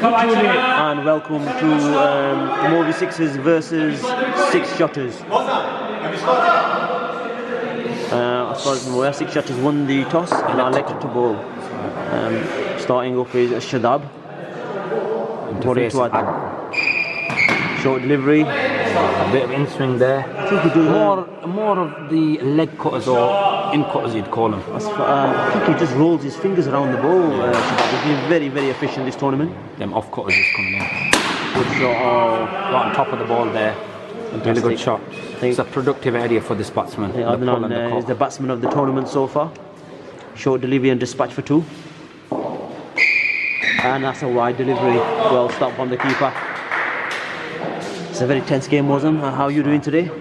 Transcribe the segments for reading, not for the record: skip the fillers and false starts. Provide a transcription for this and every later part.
And welcome to Molvi Sixes versus 6 Shotterz. As far as I'm aware, 6 Shotterz won the toss and are elected to bowl. Starting up is Shadab. Short delivery. A bit of in-swing there. More of the leg cutters or in-cutters you'd call them. I think he just rolls his fingers around the ball. He's been very, very efficient this tournament. Them off-cutters just coming in. Good shot, right on top of the ball there. Really good shot. It's a productive area for this batsman. Adnan is the batsman of the tournament so far. Short delivery and dispatch for 2. And that's a wide delivery. Well stopped from the keeper. It's a very tense game, Mozam. How are you doing today?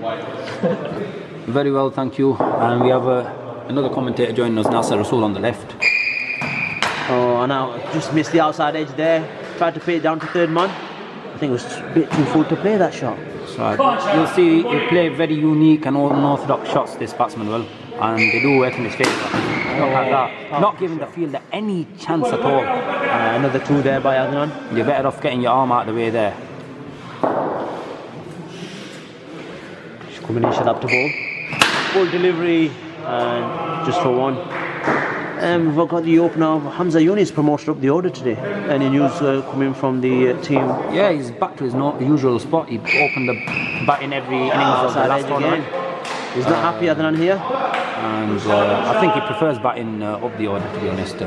Very well, thank you. And we have another commentator joining us, Nasser Rasool, on the left. Oh, and now just missed the outside edge there. Tried to play it down to third man. I think it was a bit too full to play that shot. That's right. You'll see he play very unique and unorthodox shots, this batsman will. And they do work in his favour. Not like that. Not giving the fielder any chance at all. Another 2 there by Adnan. You're better off getting your arm out of the way there. Coming in, shut up to ball. Full delivery and just for 1. We've got the opener of Hamza Yunus promoted up the order today. Any news coming from the team? Yeah, he's back to his usual spot. He opened the bat in every innings of the last tournament. He's not happy Adnan here. And I think he prefers batting up the order, to be honest.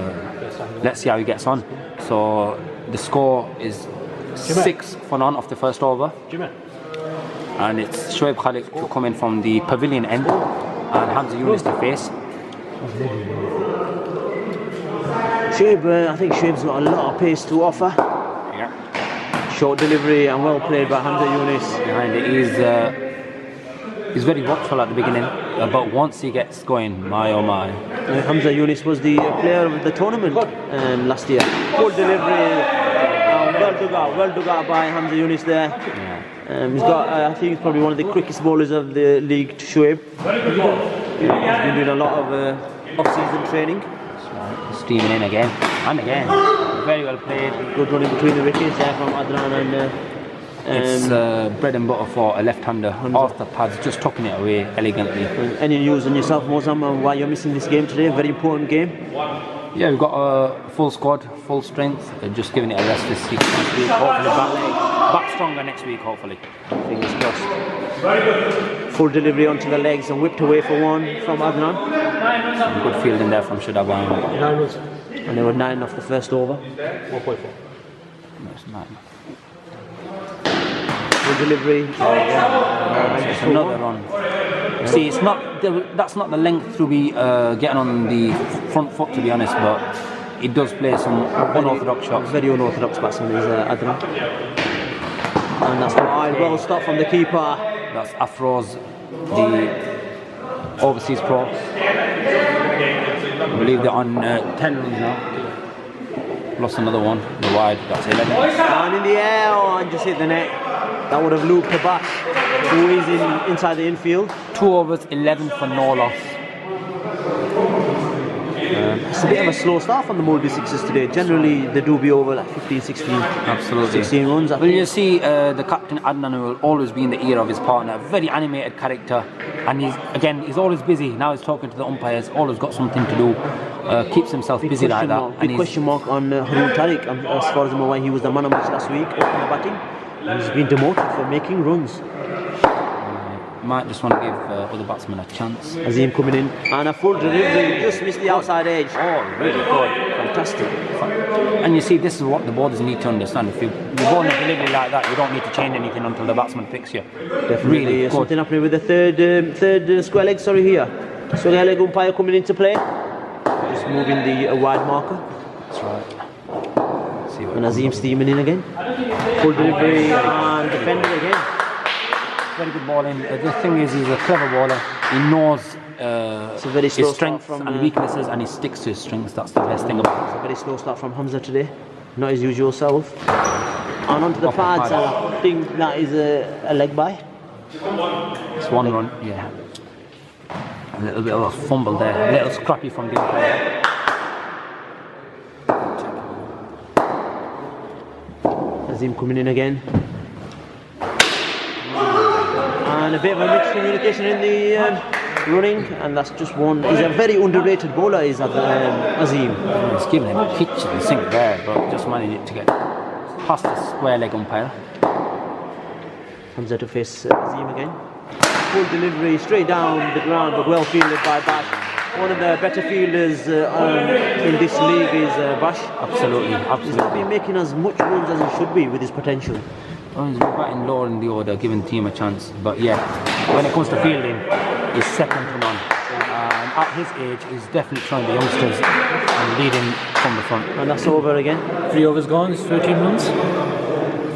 Let's see how he gets on. So the score is 6 for none off the first over. And it's Shoaib Khalid to come in from the pavilion end and Hamza Yunus to face. Shoaib, I think Shoaib's got a lot of pace to offer. Yeah. Short delivery and well played by Hamza Yunus. Behind it, he's very watchful at the beginning, but once he gets going, my oh my. Hamza Yunus was the player of the tournament last year. Full delivery. Well dug out by Hamza Yunus there. Yeah. He's got, I think he's probably one of the quickest bowlers of the league to Shoaib. He's been doing a lot of off-season training. Steaming in again and again. Very well played. Good running between the wickets there from Adnan and... it's bread and butter for a left-hander. Off the pads, just tucking it away elegantly. Any news on yourself, Mozam, and why you're missing this game today? A very important game. Yeah, we've got a full squad, full strength. Just giving it a rest this week. Hopefully back stronger next week, hopefully. Fingers crossed. Full delivery onto the legs and whipped away for 1 from Adnan. Some good fielding there from Shadab. And there were 9 off the first over. 1.4. That's 9. Full delivery. Just another run. See, it's not that's not the length to be getting on the front foot, to be honest, but it does play some unorthodox shots. Very unorthodox batsman is Adnan. And that's wide. Well stopped from the keeper. That's Afroz, the overseas pro. I believe they're on 10 runs now. Lost another one. The wide. That's 11. And in the air, and just hit the net. That would have looped the bat. Who is inside the infield. 2 overs, 11 for no loss. It's a bit of a slow start from the Molvi Sixes today. Generally, they do be over like 15, 16. Absolutely. 16 runs. Well, you see, the captain Adnan will always be in the ear of his partner. Very animated character, and he's always busy. Now he's talking to the umpires. Always got something to do. Keeps himself busy like that. Big question mark on Haroon Tariq. As far as I'm aware, he was the man of match last week, opener batting, and he's been demoted for making runs. Might just want to give other batsmen a chance. Azim coming in and a full delivery, just missed the outside edge. Oh, really good. Fantastic. And you see, this is what the bowlers need to understand. If you're bowling a delivery like that, you don't need to change anything until the batsman picks you. Definitely. Really something happening with the third square leg, here. Square leg umpire coming into play. Just moving the wide marker. That's right. See what and Azim steaming in again. Full delivery and defended again. Very good bowling. The thing is, he's a clever bowler. He knows his strengths and weaknesses, and he sticks to his strengths. That's the best thing about it. It's a very slow start from Hamza today. Not his usual self. And onto the pads, I think that is a leg by. It's 1 run, yeah. A little bit of a fumble there. A little scrappy from the umpire. Azim coming in again. And a bit of a mixed communication in the running, and that's just one. He's a very underrated bowler, is Azim. He's giving him a kitchen sink there, but just managed to get past the square leg umpire. Hamza to face Azim again. Full delivery straight down the ground, but well fielded by Bash. One of the better fielders in this league is Bash. Absolutely. He's not been making as much runs as he should be with his potential. Oh, he's batting lower in the order, giving the team a chance. But yeah, when it comes to fielding, he's second to none. And at his age, he's definitely showing the youngsters and leading from the front. And that's over again. 3 overs gone, it's 13 runs.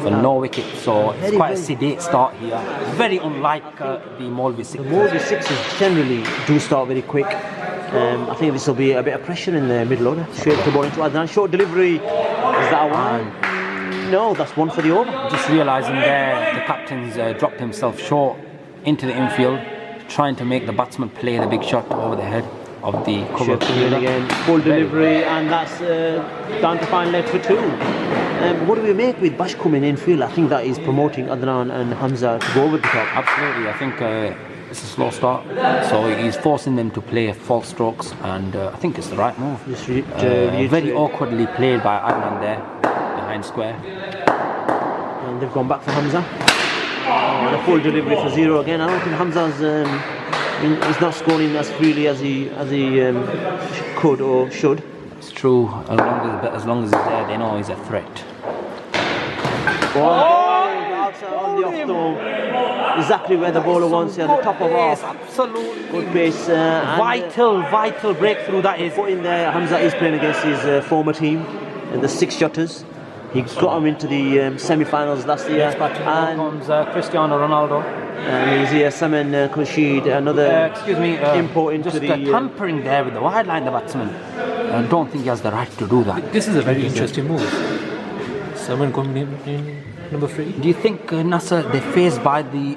For no wicket, so it's quite a sedate start here. Very unlike the Molvi 6. The Molvi 6s generally do start very quick. I think this will be a bit of pressure in the middle order. Straight to ball into Adnan. Short delivery. Is that a one? No, that's one for the over. Just realising there, the captain's dropped himself short into the infield, trying to make the batsman play the big shot over the head of the cover. Again, full delivery, and that's down to final leg for 2. What do we make with Bash coming in field? I think that is promoting Adnan and Hamza to go over the top. Absolutely, I think it's a slow start, so he's forcing them to play false strokes, and I think it's the right move. Very awkwardly played by Adnan there, behind square. And they've gone back for Hamza. And a full delivery for 0 again. I don't think Hamza's he's not scoring as freely as he could or should. It's true, as long as he's there, they know he's a threat. Outside on the off though. Exactly where the bowler wants it, on the top of off. Absolutely. Good pace. Vital breakthrough that is. Put in there, Hamza is playing against his former team, the 6 Shotterz. He got him into the semi-finals last year. And comes Cristiano Ronaldo. He's here, Saman Khurshid, another import into just the... tampering there with the wide line, the batsman. I don't think he has the right to do that. This is a very interesting move. Someone coming in number 3. Do you think, Nasser, they're phased by the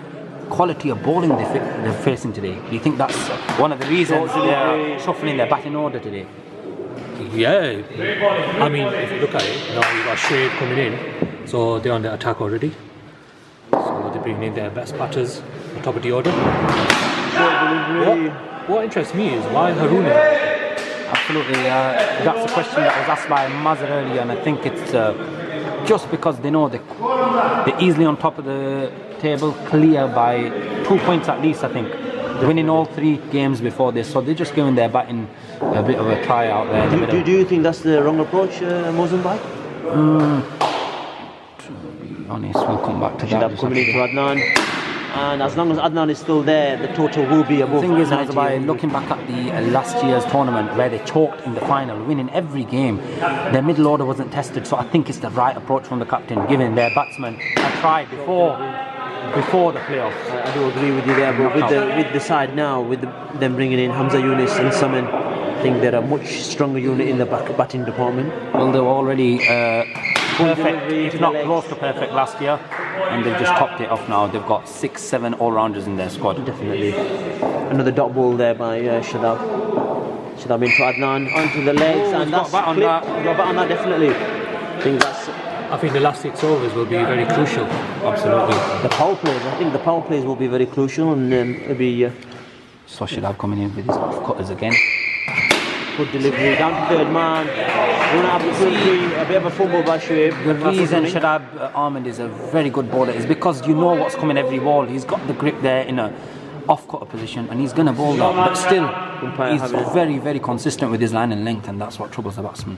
quality of bowling they're facing today? Do you think that's one of the reasons they're shuffling their batting order today? Yeah, I mean, if you look at it, now you've got Shade coming in, so they're on the attack already. So they're bringing in their best batters on top of the order. What interests me is why Haroon is Absolutely, that's a question that was asked by Mazhar earlier, and I think it's just because they know they're easily on top of the table, clear by 2 points at least, I think. Winning all 3 games before this, so they're just giving their batting a bit of a try out there. Do you think that's the wrong approach, Mozambique? To be honest, we'll come back to that. Coming into Adnan, and as long as Adnan is still there, the total will be above. The thing is, 90. by looking back at the last year's tournament where they choked in the final, winning every game, their middle order wasn't tested, so I think it's the right approach from the captain, giving their batsmen a try before the playoffs. I do agree with you there, but with the side now, with them bringing in Hamza Yunus and Saman, I think they're a much stronger unit in the batting department. Well, they were already perfect, if not close to perfect last year, and they've just topped it off now. They've got 6-7 all-rounders in their squad. Definitely. Another dot ball there by Shadab. Shadab into Adnan, onto the legs, and that's got on that, definitely. I think the last 6 overs will be very crucial. Absolutely. The power plays. I think the power plays will be very crucial, and it'll be. So Shadab coming in with his off-cutters again. Good delivery down to third man. A bit of a fumble by Shoaib. The reason Shadab Ahmed is a very good bowler is because you know what's coming every ball. He's got the grip there in a off-cutter position, and he's going to bowl that. But still, he's very, very consistent with his line and length, and that's what troubles the batsman.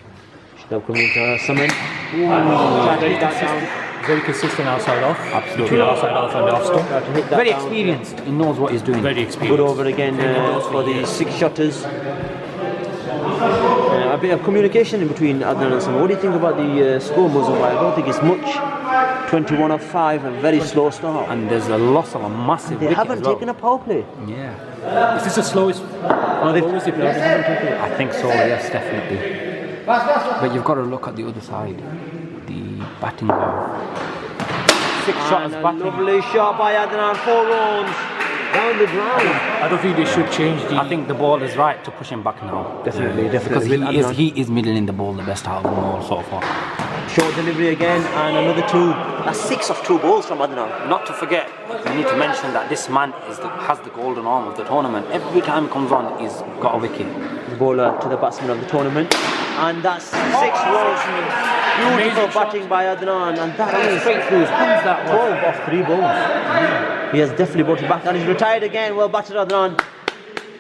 They'll come into Saman. Very consistent outside off. Absolutely. Between outside off and off stump. Very experienced. He knows what he's doing. Very experienced. Good over again for the 6 Shotterz. A bit of communication in between Adnan and Saman. What do you think about the score, Mozambique? I don't think it's much. 21 of 5, a very slow start. And there's a loss of a massive They haven't taken a power play. Yeah. Is this the slowest? They haven't taken it. I think so, yes, definitely. But you've got to look at the other side. The batting power. 6 shots batting. Lovely shot by Adnan, 4 runs. down the ground. I don't think they should change the. I think the ball is right to push him back now. Definitely. Because he is middling the ball the best out of them all so far. Short delivery again, and another 2. That's 6 of 2 balls from Adnan. Not to forget, we need to mention that this man has the golden arm of the tournament. Every time he comes on, he's got a wicket. The bowler to the batsman of the tournament. And that's 6 balls. Beautiful batting by Adnan, and that is straight through his hands. That 12 off 3 balls. He has definitely brought it back, and he's retired again. Well batted, Adnan.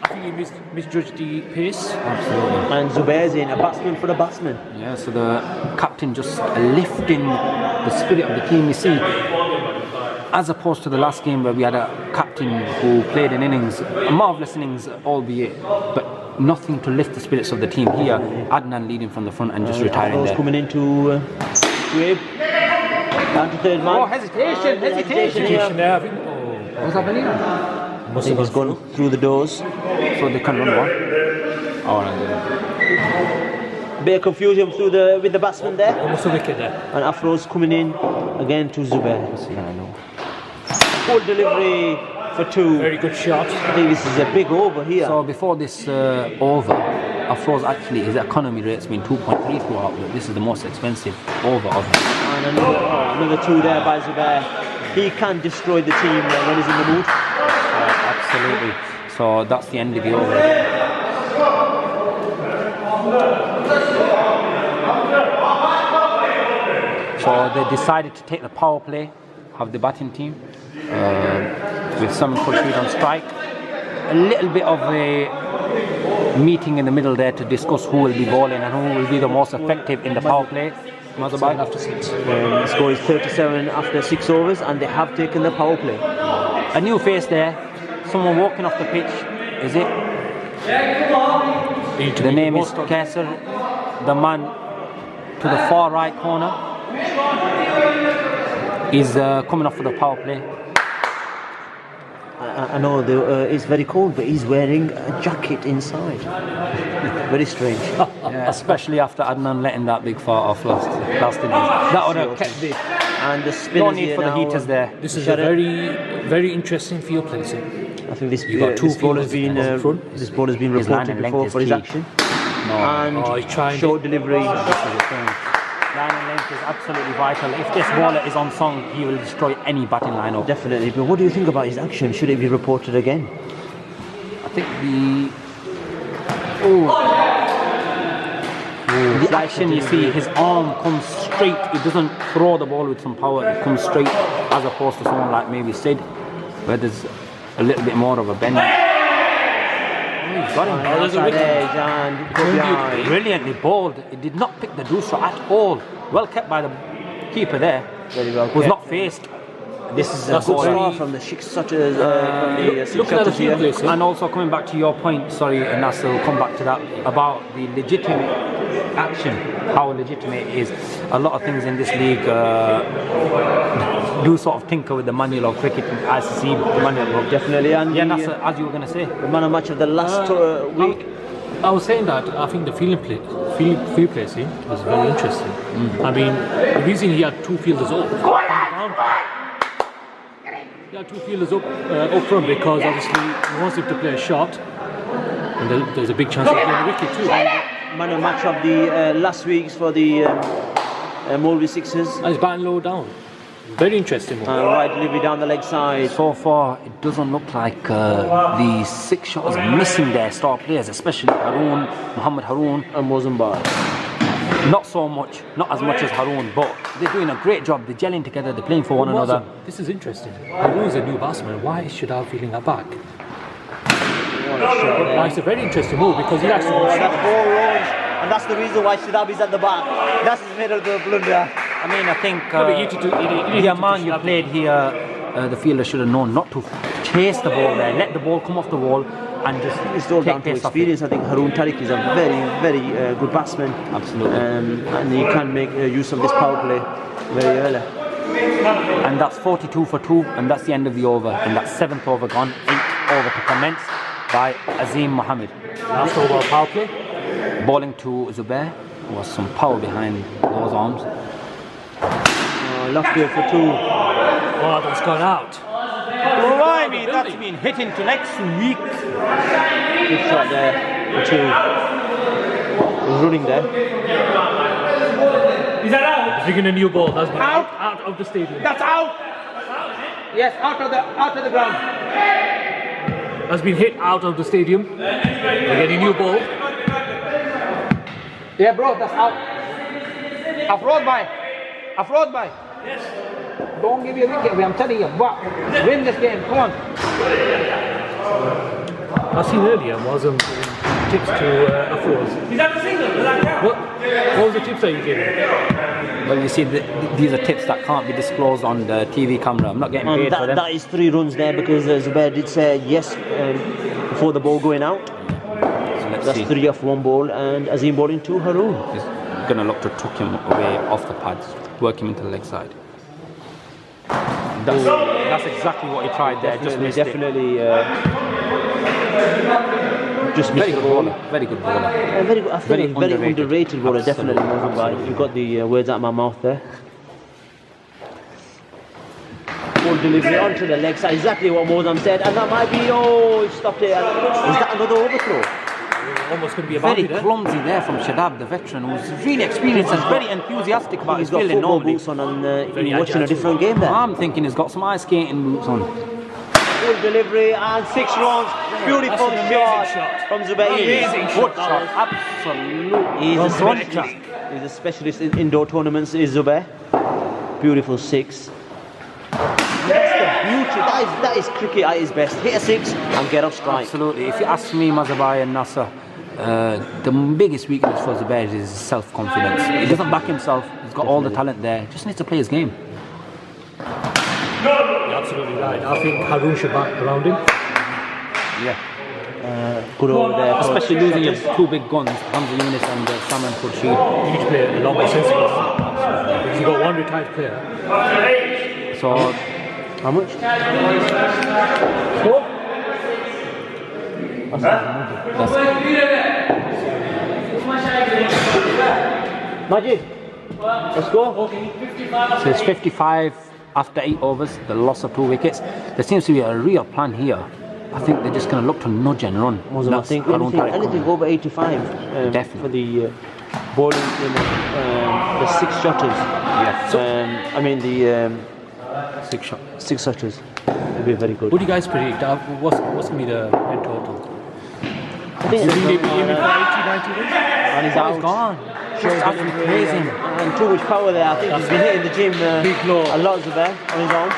I think he misjudged the pace. Absolutely. And Zubair's in, a batsman for the batsman. Yeah, so the captain just lifting the spirit of the team. You see, as opposed to the last game where we had a captain who played an innings, a marvellous innings, albeit, but nothing to lift the spirits of the team. Here, Adnan leading from the front and just retiring there. Coming into Shuaib. Down to third man. Oh, hesitation Hesitation there, I think. What's happening? I think he's gone through the doors. So they can run one. Oh, no. Bit of confusion with the batsman there. Almost a wicket there. And Afro's coming in again to Zubair. Full delivery for 2. Very good shot. I think this is a big over here. So before this over, Afro's actually, his economy rate's been 2.3 throughout, but this is the most expensive over of it. And another 2 there by Zubair. He can destroy the team when he's in the mood. Absolutely. So that's the end of the over. So they decided to take the power play of the batting team with Salman Khurshid on strike. A little bit of a meeting in the middle there to discuss who will be bowling and who will be the most effective in the power play. After 6. The score is 37 after 6 overs, and they have taken the power play. A new face there. Someone walking off the pitch. Is it? The name is Kaisar. The man to the far right corner is coming off for the power play. I know it's very cold, but he's wearing a jacket inside. Very strange. Yeah, especially after Adnan letting that big fart off last innings. That would have kept it. And the spinners No need for the heaters there. This is a very, very interesting field placing. I think this ball has been reported before for his action. No. And short delivery. Line and length is absolutely vital. If this bowler is on song, he will destroy any batting lineup. Definitely. But what do you think about his action? Should it be reported again? I think the action, you see, his arm comes straight. He doesn't throw the ball with some power. It comes straight, as opposed to someone like maybe Sid, where there's a little bit more of a bend. He's got him. Brilliantly bowled. He did not pick the doosra at all. Well kept by the keeper there. Very well was not faced. This is a good start from the Shotterz. Looking at the field placing. And also coming back to your point, sorry, Nasser, we'll come back to that, about the legitimate action, how legitimate it is. A lot of things in this league do sort of tinker with the manual of cricket, ICC manual book. Definitely. And yeah, Nasser, as you were going to say. The man of match of the last week. I was saying that I think the field placing was very interesting. I mean, the reason he had 2 fielders up. He had 2 fielders up front because obviously he wants him to play a shot, and there's a big chance of getting a wicket too. Man of match of the last weeks for the Molvi Sixers. And he's batting low down. Very interesting one. Right delivery down the leg side. So far, it doesn't look like the 6 shots are missing their star players, especially Haroon, Muhammad Haroon and Mozambique. Not so much, not as much as Haroon, but they're doing a great job. They're gelling together, they're playing for one another. This is interesting. Haroon's a new batsman. Why is Shadab feeling that back? It's a very interesting move because he actually that's 4 runs, and that's the reason why Shadab is at the back. That's his middle of the blunder. I mean, I think the amount you played here, the fielder should have known not to chase the ball there, let the ball come off the wall and just it's all down to experience. I think Haroon Tariq is a very, very good batsman. Absolutely. And he can make use of this power play very early. And that's 42 for 2, and that's the end of the over. And that's 7th over gone, 8th over to commence by Azim Mohammed. Last over power play. Bowling to Zubair, was some power behind those arms. Left here for 2. Oh, that's gone out. Blimey, that's been hit into next week. Good shot there. He's running there. Is that out? Bringing a new ball. That's been out of the stadium. That's out. Yes, out of the ground. Has been hit out of the stadium. We're getting a new ball. Yeah, bro, that's out. Off-road by. Yes. Don't give you a wicket away, I'm telling you. But win this game, come on. I seen earlier was tips to Afros. Is that the single? What was the tips that you gave? Well, you see, these are tips that can't be disclosed on the TV camera. I'm not getting paid for them. That is 3 runs there because Zubair did say yes before the ball going out. So let's That's see. 3 off 1 ball, and Azim bowling 2 Haroon. He's going to look to tuck him away off the pads, work him into the leg side. That's exactly what he tried there. Just missed it. Just missed the ball. Very good bowler. Very good. I think very underrated bowler. Absolutely. Definitely. You've got the words out of my mouth there. Ball delivery onto the leg side. Exactly what Mozam said, and that might be. Oh, he stopped it. Is that another overthrow? Almost going to be a Very boundary there. clumsy there from Shadab, the veteran, who's really experienced and very enthusiastic about his He's got fielding football normally. boots on, and you're watching a different game there. I'm thinking he's got some ice skating boots on. Full delivery and 6 runs. Beautiful That's an amazing shot shot. from Zubair. Amazing Good shot. shot, absolutely. He's a Well, specialist. He's a specialist in indoor tournaments. Is Zubair. Beautiful 6. That's the beauty. That is cricket at its best. Hit a 6 and get off strike. Absolutely. If you ask me, Mazabai and Nasser, the biggest weakness for Zubair is his self-confidence. He doesn't back himself. He's got all the talent there. Just needs to play his game. You're absolutely right. I think Haroon should back around him. Yeah. Good over there. Especially losing your 2 big guns, Hamza Yunus and Salman Khurshid. You need to play a lot more sensible. Because you've got 1 retired player. So, How much? 4? Majid, let's go. so it's 55 after 8 overs, the loss of 2 wickets. There seems to be a real plan here. I think they're just going to look to nudge and run. I think anything over 85 Definitely. for the bowling in the 6 shotters. Yeah. I mean the 6 shot. 6 shotters will be very good. What do you guys predict? What's going to be the end total? I think You think it's they'll be aiming for 80, 90 runs? and he's Oh, out. he's gone. Just absolutely crazy. And too much power there. I think he's been hitting the gym Big blow. a lot Zubair on his own.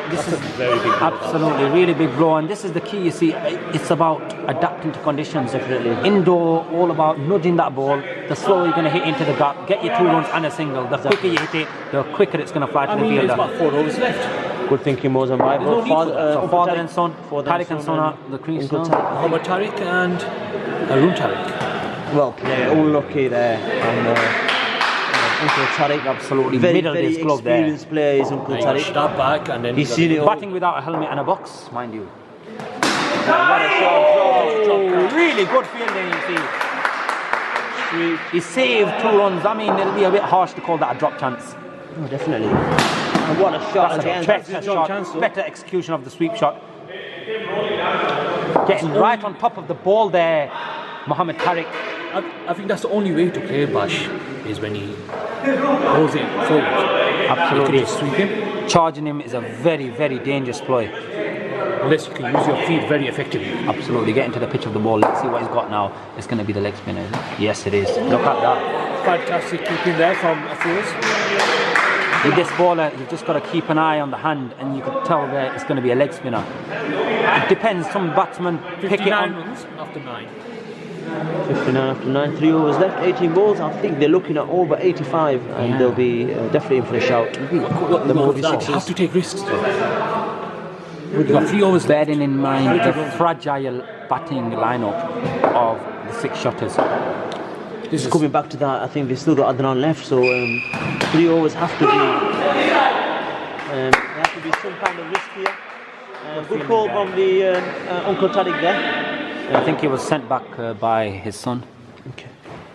This is very big. Absolutely, really big blow, and this is the key. You see, it's about adapting to conditions. Definitely. Indoor, all about nudging that ball. The slower you're going to hit into the gap, get your 2 runs and a single. The quicker you hit it, the quicker it's going to fly to I the mean, there's fielder. about 4 overs left. Good thinking, Mozam. Right? There's no need for that. So father and son, Tariq and son are the crease now. How about Tariq and Haroon Tariq? Well played, all lucky there. And Uncle Tariq, Absolutely, very middle of his glove there. experienced player is Uncle He got Tariq. that back and then He's seen it all. Batting without a helmet and a box, mind you. What a shot. Oh, really good fielding, you see. He saved 2 runs. I mean, it'll be a bit harsh to call that a drop chance. Oh, definitely. And what a shot again. Better shot, better execution of the sweep shot. Getting right on top of the ball there, Mohammed Tariq. I think that's the only way to play Bash is when he holds it forward. Absolutely. You can just sweep him, Charging him is a very, very dangerous ploy. unless you can use your feet very effectively. Absolutely. Get into the pitch of the ball. Let's see what he's got now. It's going to be the leg spinner. Yes, it is. Look at that. Fantastic keeping there from Afroz. With this bowler, you've just got to keep an eye on the hand, and you can tell that it's going to be a leg spinner. It depends. Some batsmen pick it 59 on. runs after 9. 59 after 9, 3 overs left, 18 balls. I think they're looking at over 85, and they'll be definitely in for a shout. The Molvi You have Sixers. to take risks though. You've got 3 overs left. Bearing in mind the fragile batting lineup of the 6 shotters. This is coming back to that. I think they've still got Adnan left, so 3 overs have to be. There have to be some kind of risk here. Good call from the Uncle Tariq there. I think he was sent back by his son. Okay.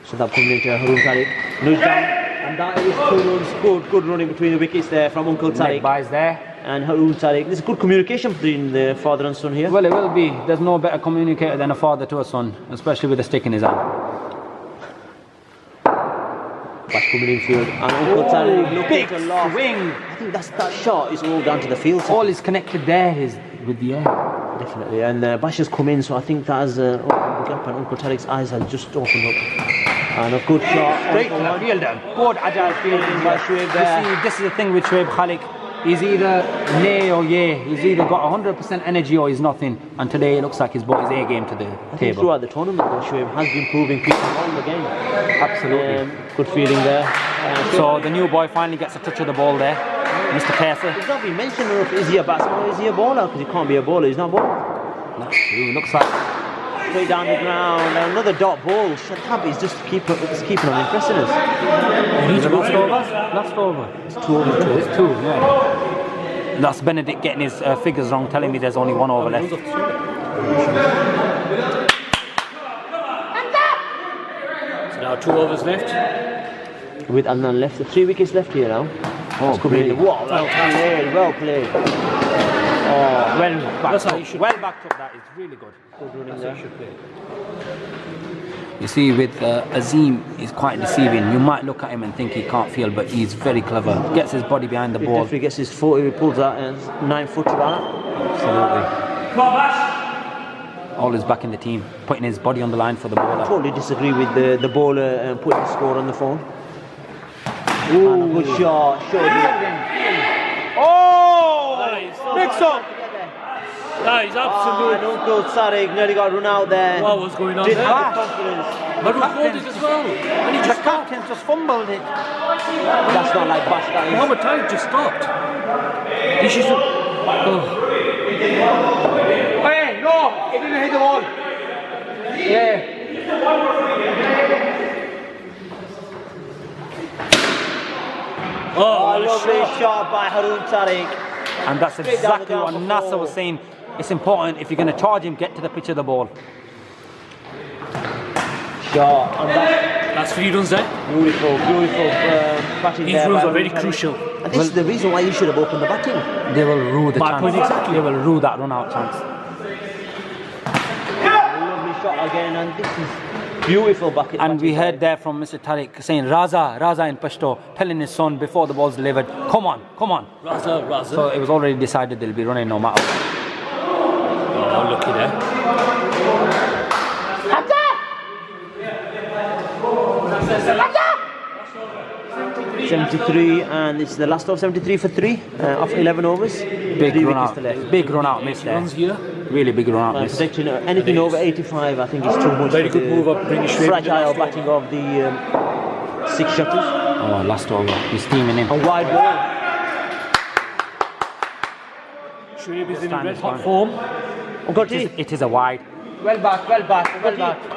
So that comes into Haroon Tariq. Nudge down, and that is 2 runs. Good running between the wickets there from Uncle Leg Tariq. buys there. and Haroon Tariq. There's good communication between the father and son here. Well, it will be. There's no better communicator than a father to a son, especially with a stick in his hand. Back coming in field, and Uncle Tariq looking Big to loft. swing. I think that shot is all down to the field. All is connected there is with the air. Definitely, and Bash has come in, so I think that has opened the gap, and Uncle Tariq's eyes have just opened up. And a good shot. Straight to the fielder. Good agile fielding by Shoaib there. You see, this is the thing with Shoaib Khalik. He's either nay or yay. He's either got 100% energy or he's nothing. And today it looks like he's brought his A game to the table. Throughout the tournament, though, Shoaib has been proving people wrong again. Absolutely. Good feeling there. So the new boy finally gets a touch of the ball there. Mr. Kesa. He's not been mentioned enough. Is he a batsman or is he a bowler? Because he can't be a bowler. He's not a bowler. No, it looks like straight down the ground. Another dot ball. Shatab is just keeping on impressing us. Last over? Last over. It's 2 overs. It's 2, yeah. That's Benedict getting his figures wrong, telling me there's only 1 over left. So now 2 overs left. With Adnan left. 3 wickets left here now. Oh, really? Wow, well played. Oh, well backed up. That is really good. Good running there. You see, with Azim, he's quite deceiving. You might look at him and think he can't field, but he's very clever. Gets his body behind the ball. If he gets his foot, he pulls that 9-footer out. Absolutely. All is back in the team, putting his body on the line for the bowler. I totally disagree with the bowler putting the score on the phone. Ooh, and a good shot. Oh! Mix up! That is absolute. Uncle Tariq nearly got run out there. What was going on Didn't there? have the confidence. But who caught it as well? And he just The captain just fumbled it. That's not like Bash, that is. Mohammed Tariq just stopped. He should. Oh. Hey, no! It didn't hit the ball. Yeah. Oh, lovely shot by Haroon Tariq. And that's exactly what Nasser was saying. It's important, if you're going to charge him, get to the pitch of the ball. Shot. And that's 3 runs there. Beautiful batting. These runs are very crucial. And this is the reason why you should have opened the batting. They will rue the chance. Exactly. They will rue that run-out chance. Lovely shot again, and this is beautiful batting. And we heard there from Mr. Tariq saying Raza in Pashto, telling his son before the ball's delivered, come on. Raza. So it was already decided they'll be running no matter what. Oh, looky there. 73, and it's the last of 73 for 3 of 11 overs. Big run out. Big run out miss there. Runs here. Really big run out miss. Protecting anything over 85, I think is too much. Very good move up, British fragile batting of the 6 Shotterz. Oh, last over. He's steaming in. A wide ball. Shoaib is in red hot form. It is a wide. Well back.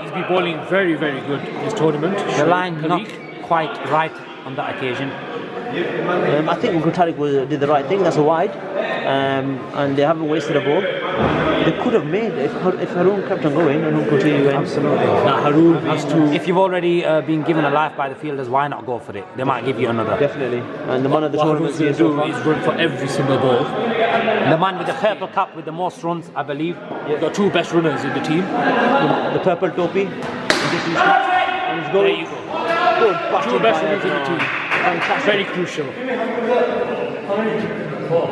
He's been bowling very, very good this tournament. The line not quite right on that occasion. I think Uncle Tariq did the right thing. That's a wide, and they haven't wasted a ball. They could have made if Haroon kept on going and Uncle Tariq went. Absolutely. Now Haroon has to. If you've already been given a life by the fielders, why not go for it? They might give you another. Definitely. And the man of the tournament Haroon's going to do is run for every single ball. The man with the purple cap with the most runs, I believe. We've got 2 best runners in the team. The purple topi. And he's going. There you go. Good 2 best runners in the team. Fantastic. Very crucial.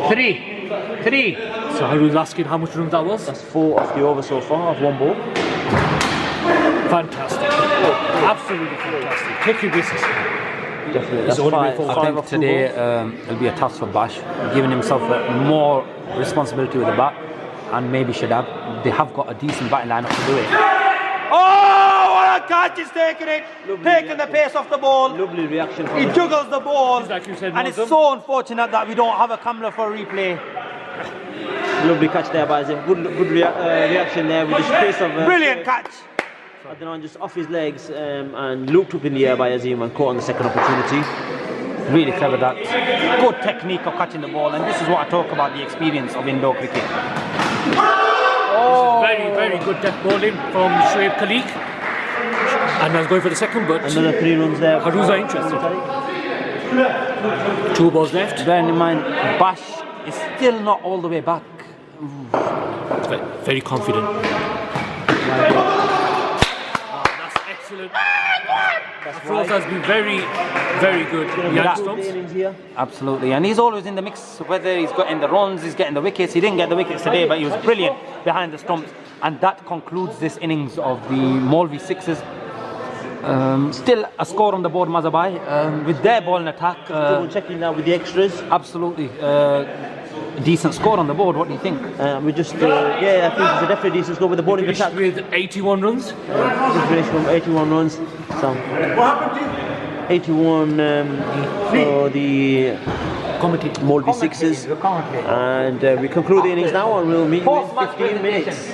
3. So Haroon's asking how much runs that was. That's 4 of the over so far of 1 ball. Fantastic. Absolutely fantastic. Take your business. Definitely. It's That's only 5 been 4. I think of 2 today balls. it'll be a task for Bash, giving himself more responsibility with the bat, and maybe Shadab. They have got a decent batting lineup to do it. Oh, what a catch! He's taking it, taking the pace off the ball. Lovely reaction from He him. juggles the ball, Like you said, and it's Malcolm. so unfortunate that we don't have a camera for replay. Lovely catch there by Azim. Good reaction there with the space of. Brilliant catch. Adnan just off his legs and looped up in the air by Azim and caught on the second opportunity. Really clever that. Good technique of catching the ball, and this is what I talk about, the experience of indoor cricket. Oh. Very, very good death bowling from Shoaib Khalik. And I was going for the second, but Another 3 runs there. Haroon's not interested. 2 balls left. Bearing in mind, Bash is still not all the way back. Very confident. That's excellent. Afroz has been very, very good behind stumps. Absolutely, and he's always in the mix, whether he's getting the runs, he's getting the wickets. He didn't get the wickets today, but he was brilliant behind the stumps. And that concludes this innings of the Molvi Sixers. Still a score on the board, Mazabai, with their ball in attack. Checking now with the extras. Absolutely. Decent score on the board, what do you think? We just, yeah, I think it's a definitely decent score with the bowling attack. With 81 runs. Just finished from 81 runs. So, 81 for the Molvi Sixers. And we conclude the innings now, and we'll meet you in 15 minutes.